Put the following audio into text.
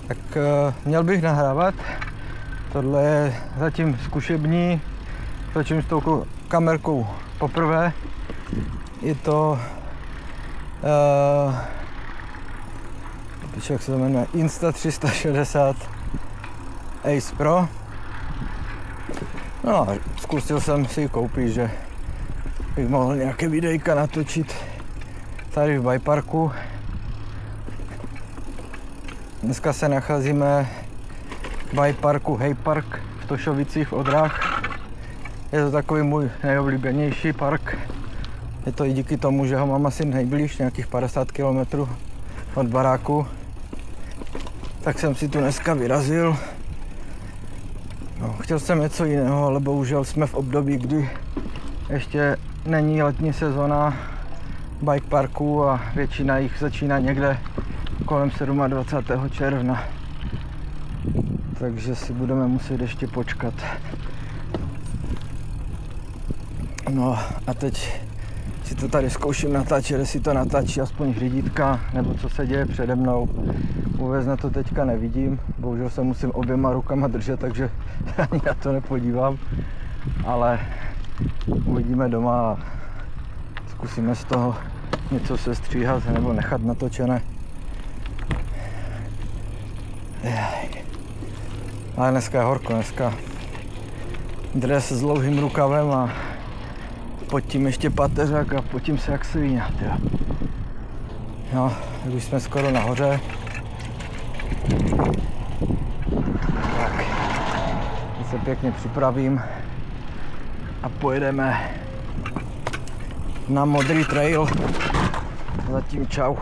Tak měl bych nahrávat. Tohle je zatím zkušební, začím s tou kamerkou poprvé. Je to jak se to jmenuje, Insta360 Ace Pro. No, zkusil jsem si ji koupit, že bych mohl nějaké videjka natočit tady v bikeparku. Dneska se nacházíme v bikeparku Hejpark v Tošovicích v Odrách. Je to takový můj nejoblíbenější park. Je to i díky tomu, že ho mám asi nejblíž, nějakých 50 km od baráku. Tak jsem si tu dneska vyrazil. No, chtěl jsem něco jiného, ale bohužel jsme v období, kdy ještě není letní sezona bike parků a většina jich začíná někde kolem 27. června. Takže si budeme muset ještě počkat. No a teď si to tady zkouším natáčet, jestli to natáčí aspoň řídítka, nebo co se děje přede mnou. Vůbec na to teďka nevidím, bohužel se musím oběma rukama držet, takže ani na to nepodívám. Ale uvidíme doma a zkusíme z toho něco sestříhat nebo nechat natočené. Ale dneska je horko, dneska dres s dlouhým rukavem a pod tím ještě pateřák a potím se jak svině. No, už jsme skoro nahoře. Tak, se pěkně připravím a pojedeme na modrý trail. Zatím čau.